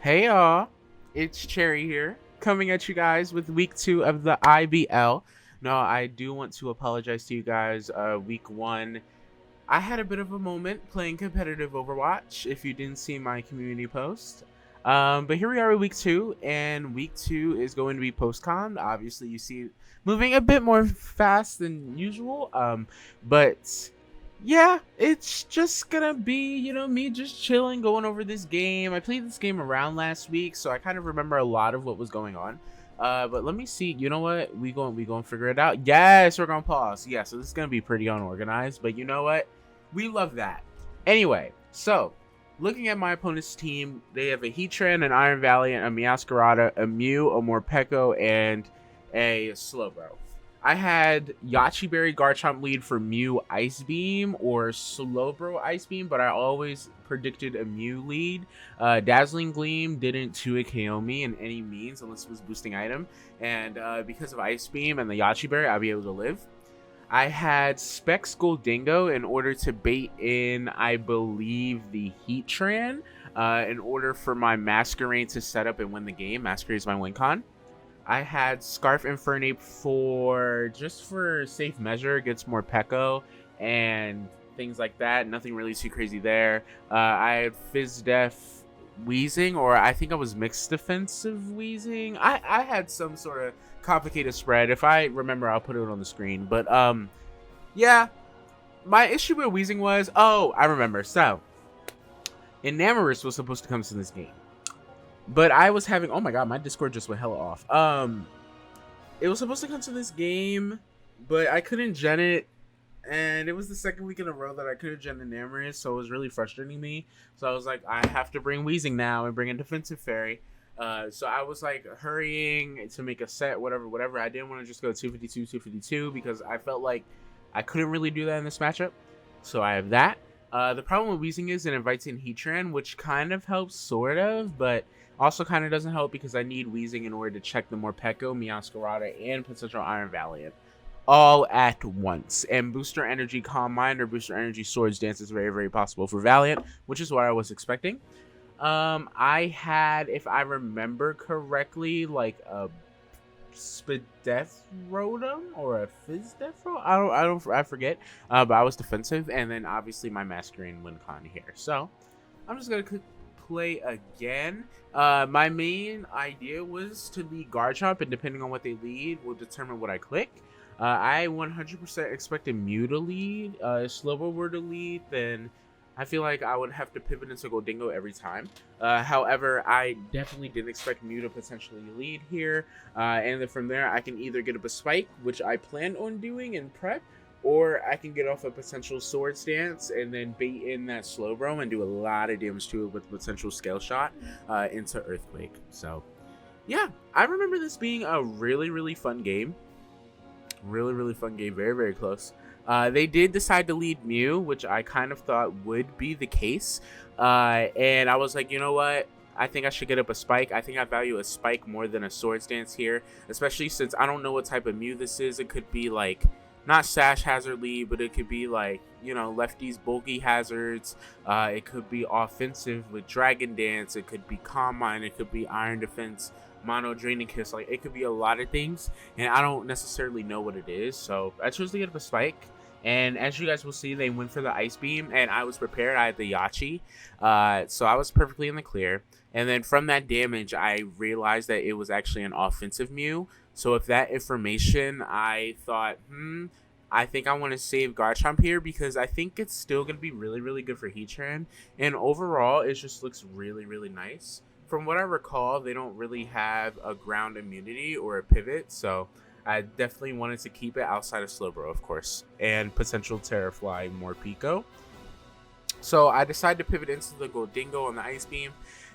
Hey y'all, it's Cherry here, coming at you guys with week 2 of the IBL. No, I do want to apologize to you guys. Week 1, I had a bit of a moment playing competitive Overwatch, if you didn't see my community post. But here we are with week 2, and week 2 is going to be post-con. Obviously, you see it moving a bit more fast than usual, but yeah, it's just gonna be, me just chilling, going over this game. I played this game around last week, so I kind of remember a lot of what was going on. But let me see. You know what? We going to figure it out. Yes, we're gonna pause. Yeah, so this is gonna be pretty unorganized, but you know what? We love that. Anyway, so looking at my opponent's team, they have a Heatran, an Iron Valiant, a Masquerada, a Mew, a Morpeko, and a Slowbro. I had Yachi Berry Garchomp lead for Mew Ice Beam or Slowbro Ice Beam, but I always predicted a Mew lead. Dazzling Gleam didn't 2 KO me in any means unless it was boosting item, and because of Ice Beam and the Yachi Berry, I'll be able to live. I had Specs Goldingo in order to bait in, I believe, the Heatran, in order for my Masquerain to set up and win the game. Masquerain is my win con. I had Scarf Infernape for safe measure, gets more Peko and things like that. Nothing really too crazy there. I had Fizz Def Wheezing, or I think I was mixed defensive Wheezing. I had some sort of complicated spread. If I remember, I'll put it on the screen. But yeah, my issue with Wheezing was, I remember. So Enamorus was supposed to come to this game. But I was having, oh my god, my Discord just went hella off. It was supposed to come to this game, but I couldn't gen it, and it was the second week in a row that I couldn't gen Enamorus, so it was really frustrating me. So I was like, I have to bring Wheezing now and bring a defensive fairy. So I was like hurrying to make a set, whatever. I didn't want to just go 252 because I felt like I couldn't really do that in this matchup. So I have that. The problem with Wheezing is it invites in Heatran, which kind of helps, sort of, but also kind of doesn't help because I need Wheezing in order to check the Morpeko, Masquerada, and potential Iron Valiant all at once. And Booster Energy Calm Mind or Booster Energy Swords Dance is very, very possible for Valiant, which is what I was expecting. I had, if I remember correctly, like a Spadethrodum or a Fizdefro. I forget. But I was defensive, and then obviously my Masquerain win con here. So I'm just gonna play again. My main idea was to lead Garchomp, and depending on what they lead will determine what I click. I 100% expected Mew to lead. If Slowbro were to lead, then I feel like I would have to pivot into Goldingo every time. However, I definitely didn't expect Mew to potentially lead here. And then from there, I can either get up a Spike, which I planned on doing in prep, or I can get off a potential Sword Stance and then bait in that Slowbro and do a lot of damage to it with potential Scale Shot into Earthquake. So, yeah, I remember this being a really, really fun game. Really, really fun game. Very, very close. They did decide to lead Mew, which I kind of thought would be the case. And I was like, you know what? I think I should get up a Spike. I think I value a Spike more than a Sword Stance here, especially since I don't know what type of Mew this is. It could be like, not Sash Hazard lead, but it could be like, lefties bulky hazards. It could be offensive with Dragon Dance. It could be Calm Mind. It could be Iron Defense, Mono Draining Kiss. Like, it could be a lot of things, and I don't necessarily know what it is. So I chose to get up a Spike. And as you guys will see, they went for the Ice Beam, and I was prepared. I had the Yachi, so I was perfectly in the clear. And then from that damage, I realized that it was actually an offensive Mew. So with that information, I thought, I think I want to save Garchomp here because I think it's still going to be really, really good for Heatran. And overall, it just looks really, really nice. From what I recall, they don't really have a ground immunity or a pivot, so I definitely wanted to keep it outside of Slowbro, of course, and potential Terrafly Morpeko. So I decided to pivot into the Goldingo on the Ice Beam,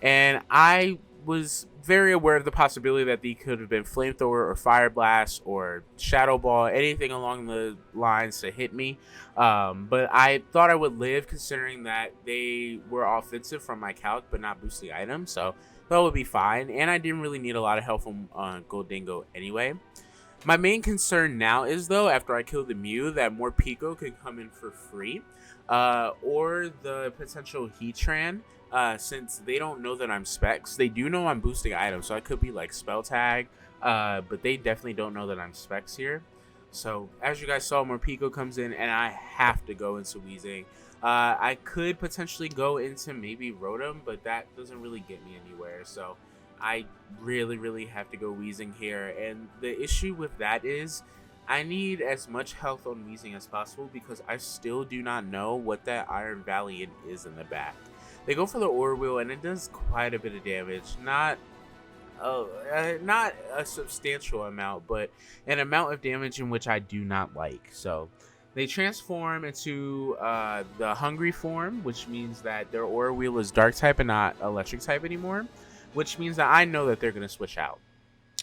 and I was very aware of the possibility that they could have been Flamethrower or Fire Blast or Shadow Ball, anything along the lines to hit me. But I thought I would live considering that they were offensive from my calc but not boosting items, so that would be fine. And I didn't really need a lot of help from Goldingo anyway. My main concern now is, though, after I kill the Mew, that more Pico can come in for free, or the potential Heatran. Since they don't know that I'm Specs, they do know I'm boosting items, so I could be like Spell Tag, but they definitely don't know that I'm Specs here. So as you guys saw, more Pico comes in, and I have to go into Weezing. I could potentially go into maybe Rotom, but that doesn't really get me anywhere. So I really have to go Weezing here. And the issue with that is I need as much health on Weezing as possible because I still do not know what that Iron Valiant is in the back. They go for the Ore Wheel and it does quite a bit of damage. Not a substantial amount, but an amount of damage in which I do not like. So they transform into the Hungry form, which means that their Aura Wheel is Dark type and not Electric type anymore, which means that I know that they're going to switch out.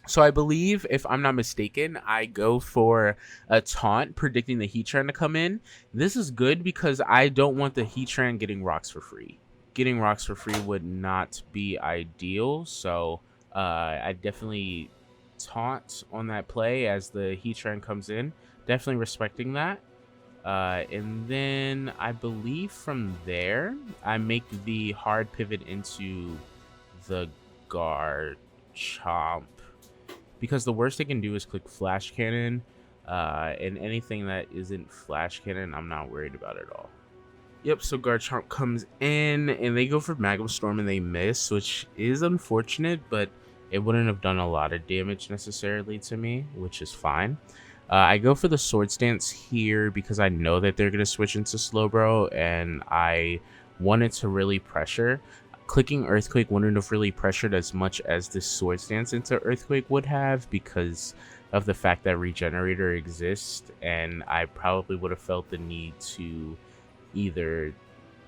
So I believe, if I'm not mistaken, I go for a Taunt, predicting the Heatran to come in. This is good because I don't want the Heatran getting rocks for free. Getting rocks for free would not be ideal, so I definitely Taunt on that play as the Heatran comes in. Definitely respecting that. And then I believe from there, I make the hard pivot into the Garchomp. Because the worst they can do is click Flash Cannon. And anything that isn't Flash Cannon, I'm not worried about at all. Yep, so Garchomp comes in, and they go for Magma Storm, and they miss, which is unfortunate, but it wouldn't have done a lot of damage necessarily to me, which is fine. I go for the Swords Dance here because I know that they're going to switch into Slowbro, and I wanted to really pressure. Clicking Earthquake wouldn't have really pressured as much as this Swords Dance into Earthquake would have because of the fact that Regenerator exists, and I probably would have felt the need to either,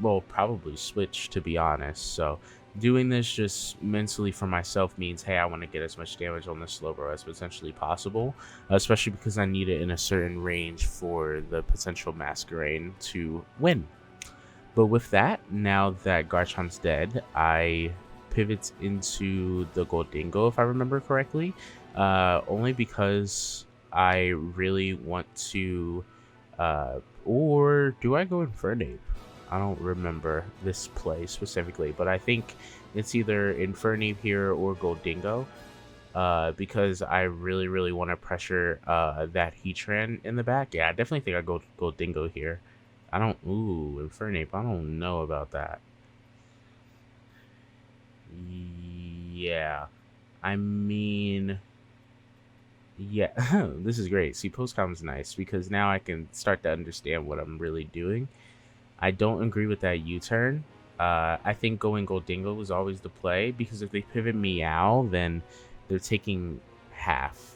well, probably switch, to be honest. So doing this just mentally for myself means, hey, I want to get as much damage on this Slowbro as potentially possible, especially because I need it in a certain range for the potential Masquerain to win. But with that, now that Garchomp's dead, I pivot into the Goldingo, if I remember correctly, only because I really want to, or do I go Infernape? I don't remember this play specifically, but I think it's either Infernape here or Goldingo, because I really want to pressure that Heatran in the back. Yeah, I definitely think I go Goldingo here. Infernape, I don't know about that. Yeah, I mean, yeah, this is great. See, Postcom's nice because now I can start to understand what I'm really doing. I don't agree with that U-turn. I think going Goldingo was always the play because if they pivot Meow, then they're taking half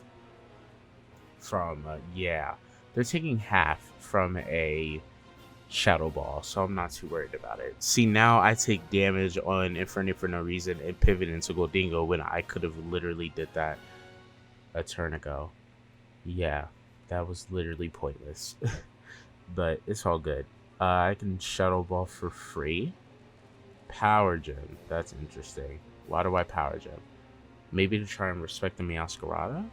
from, they're taking half from a Shadow Ball, so I'm not too worried about it. See, now I take damage on Infernape for no reason and pivot into Goldingo when I could have literally did that a turn ago. Yeah, that was literally pointless. But it's all good. I can Shadow Ball for free. Power Gem, that's interesting. Why do I Power Gem? Maybe to try and respect the Masquerain?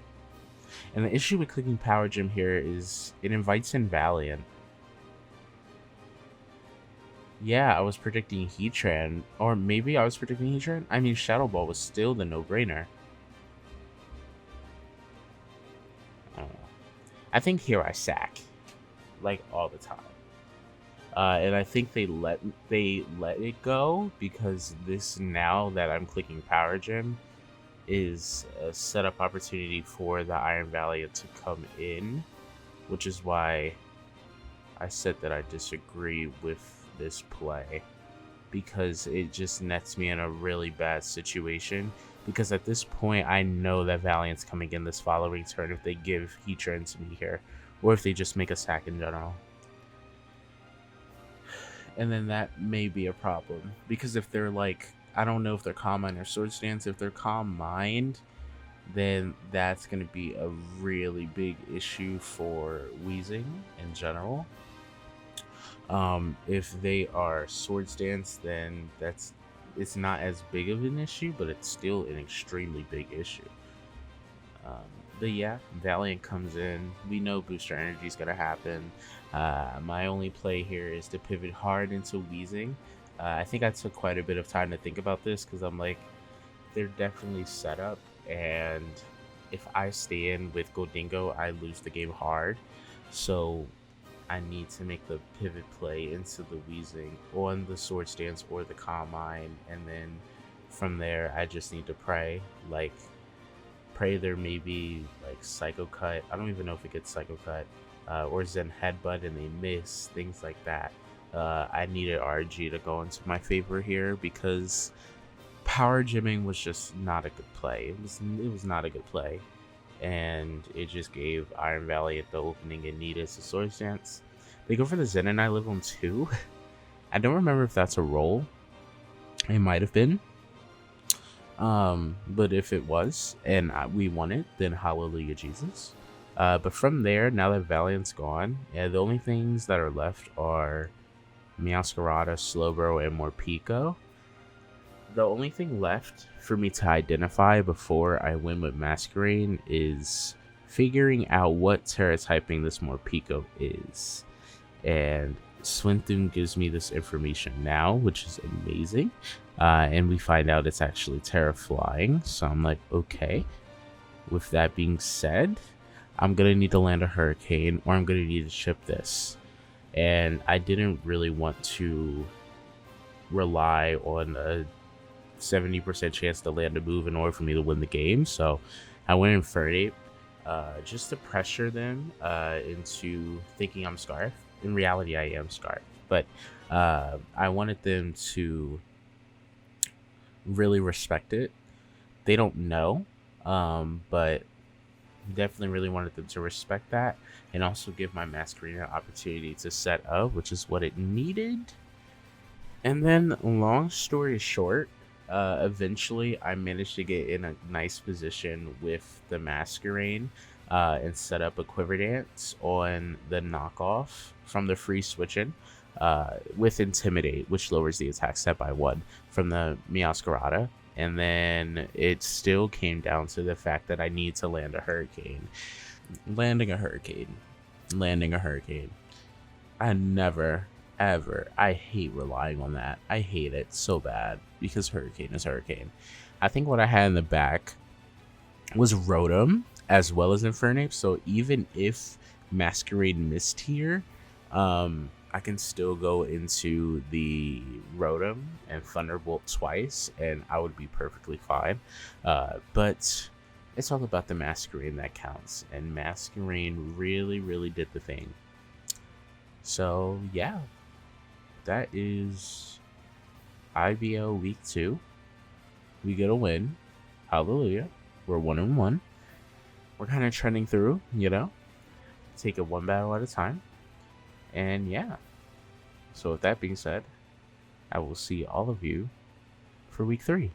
And the issue with clicking Power Gem here is it invites in Valiant. Yeah, I was predicting Heatran, or maybe I was predicting Heatran? I mean, Shadow Ball was still the no-brainer. I don't know. I think here I sack, like, all the time. And I think they let it go because this, now that I'm clicking Power Gem, is a setup opportunity for the Iron Valiant to come in, which is why I said that I disagree with this play, because it just nets me in a really bad situation, because at this point I know that Valiant's coming in this following turn if they give Heatran to me here, or if they just make a sack in general. And then that may be a problem, because if they're like, I don't know if they're Calm Mind or Swords Dance. If they're Calm Mind, then that's going to be a really big issue for Weezing in general. If they are Swords Dance, then it's not as big of an issue, but it's still an extremely big issue. But yeah, Valiant comes in. We know Booster Energy is going to happen. My only play here is to pivot hard into Wheezing. I think I took quite a bit of time to think about this because I'm like, they're definitely set up. And if I stay in with Goldingo, I lose the game hard. So I need to make the pivot play into the Wheezing on the Sword Stance or the Calm Mind. And then from there, I just need to pray there may be like Psycho Cut. I don't even know if it gets Psycho Cut, or Zen Headbutt and they miss, things like that. I needed RG to go into my favor here because Power Gymming was just not a good play. It was not a good play, and it just gave Iron Valiant the opening it needed to Sword Dance. They go for the Zen and I live on 2. I don't remember if that's a roll. It might have been. But if it was and we won it, then hallelujah Jesus. But from there, now that Valiant's gone, yeah, the only things that are left are Masquerain, Slowbro, and Morpeko. The only thing left for me to identify before I win with Masquerain is figuring out what Terra typing this Morpeko is. And Swinthun gives me this information now, which is amazing. And we find out it's actually Terra Flying. So I'm like, okay. With that being said, I'm going to need to land a Hurricane or I'm going to need to chip this. And I didn't really want to rely on a 70% chance to land a move in order for me to win the game. So I went Infernape just to pressure them into thinking I'm Scarf. In reality, I am Scarf. But I wanted them to really respect it. They don't know, but definitely really wanted them to respect that and also give my Masquerain an opportunity to set up, which is what it needed. And then, long story short, eventually I managed to get in a nice position with the Masquerain and set up a Quiver Dance on the knockoff from the free switch-in with Intimidate, which lowers the attack set by 1 from the Masquerain. And then it still came down to the fact that I need to land a Hurricane. Landing a Hurricane. I never, ever, I hate relying on that. I hate it so bad because Hurricane is Hurricane. I think what I had in the back was Rotom as well as Infernape. So even if Masquerain missed here, I can still go into the Rotom and Thunderbolt twice, and I would be perfectly fine. But it's all about the Masquerain that counts, and Masquerain really, really did the thing. So yeah, that is IBL Week 2. We get a win. Hallelujah. We're 1-1. We're kind of trending through, take it one battle at a time. And yeah. So with that being said, I will see all of you for Week 3.